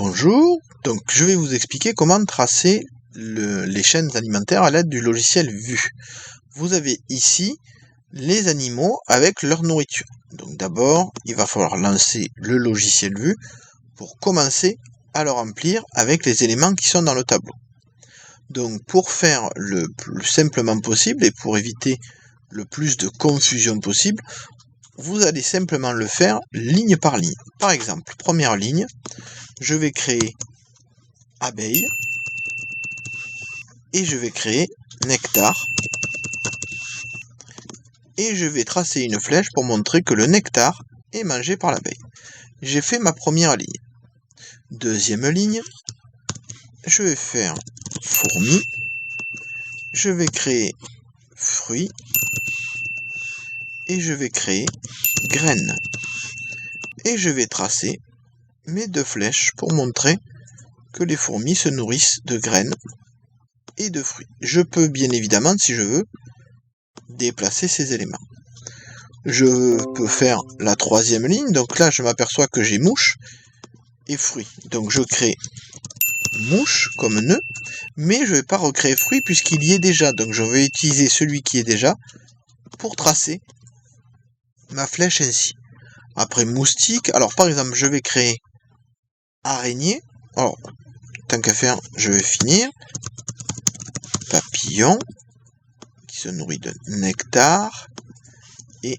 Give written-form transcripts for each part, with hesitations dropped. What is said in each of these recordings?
Bonjour, donc je vais vous expliquer comment tracer les chaînes alimentaires à l'aide du logiciel Vue. Vous avez ici les animaux avec leur nourriture. Donc d'abord, il va falloir lancer le logiciel Vue pour commencer à le remplir avec les éléments qui sont dans le tableau. Donc pour faire le plus simplement possible et pour éviter le plus de confusion possible, vous allez simplement le faire ligne par ligne. Par exemple, première ligne, je vais créer abeille et je vais créer nectar et je vais tracer une flèche pour montrer que le nectar est mangé par l'abeille. J'ai fait ma première ligne. Deuxième ligne, je vais faire fourmi, je vais créer fruits et je vais créer graines et je vais tracer mes deux flèches pour montrer que les fourmis se nourrissent de graines et de fruits. Je peux bien évidemment, si je veux, déplacer ces éléments. Je peux faire la troisième ligne, donc là je m'aperçois que j'ai mouche et fruits. Donc je crée mouche comme nœud, mais je ne vais pas recréer fruits puisqu'il y est déjà. Donc je vais utiliser celui qui est déjà pour tracer ma flèche ainsi. Après moustique, alors par exemple je vais créer araignée. Alors tant qu'à faire, je vais finir. Papillon qui se nourrit de nectar et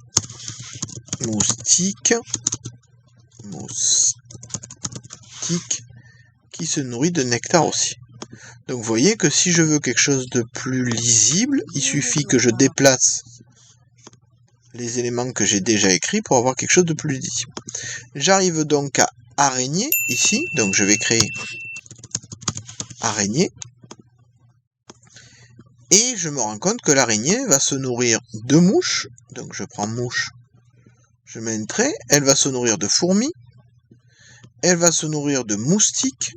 moustique qui se nourrit de nectar aussi. Donc vous voyez que si je veux quelque chose de plus lisible, il suffit que je déplace les éléments que j'ai déjà écrits pour avoir quelque chose de plus lisible. J'arrive donc à araignée ici, donc je vais créer araignée. Et je me rends compte que l'araignée va se nourrir de mouches, donc je prends mouche, je mets un trait, elle va se nourrir de fourmis, elle va se nourrir de moustiques,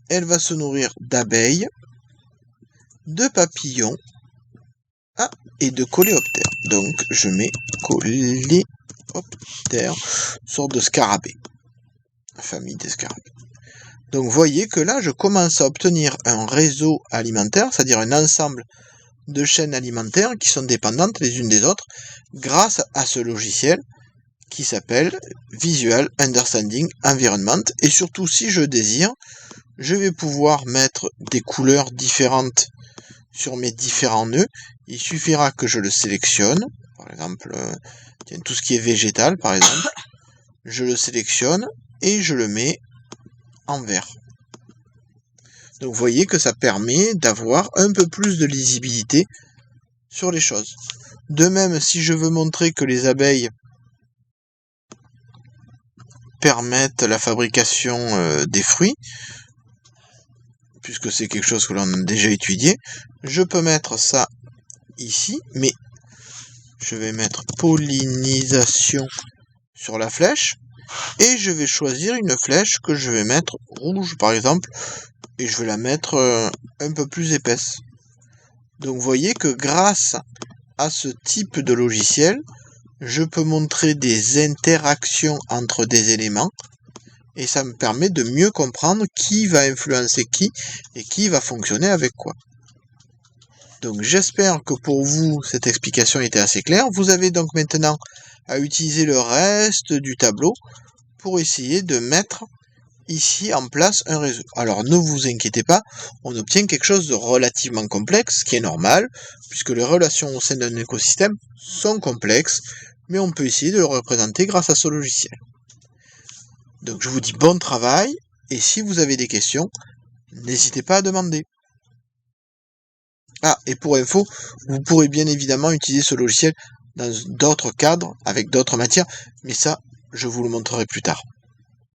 elle va se nourrir d'abeilles, de papillons, et de coléoptères. Donc je mets coléoptères, sorte de scarabée, famille des scarabées. Donc vous voyez que là je commence à obtenir un réseau alimentaire, c'est-à-dire un ensemble de chaînes alimentaires qui sont dépendantes les unes des autres grâce à ce logiciel qui s'appelle Visual Understanding Environment. Et surtout, si je désire, je vais pouvoir mettre des couleurs différentes sur mes différents nœuds. Il suffira que je le sélectionne, par exemple, tout ce qui est végétal, par exemple, je le sélectionne et je le mets en vert. Donc vous voyez que ça permet d'avoir un peu plus de lisibilité sur les choses. De même, si je veux montrer que les abeilles permettent la fabrication des fruits, puisque c'est quelque chose que l'on a déjà étudié, je peux mettre ça ici, mais je vais mettre pollinisation sur la flèche, et je vais choisir une flèche que je vais mettre rouge par exemple, et je vais la mettre un peu plus épaisse. Donc vous voyez que grâce à ce type de logiciel, je peux montrer des interactions entre des éléments, et ça me permet de mieux comprendre qui va influencer qui, et qui va fonctionner avec quoi. Donc j'espère que pour vous, cette explication était assez claire. Vous avez donc maintenant à utiliser le reste du tableau pour essayer de mettre ici en place un réseau. Alors ne vous inquiétez pas, on obtient quelque chose de relativement complexe, ce qui est normal, puisque les relations au sein d'un écosystème sont complexes, mais on peut essayer de le représenter grâce à ce logiciel. Donc je vous dis bon travail, et si vous avez des questions, n'hésitez pas à demander. Et pour info, vous pourrez bien évidemment utiliser ce logiciel dans d'autres cadres, avec d'autres matières, mais ça, je vous le montrerai plus tard.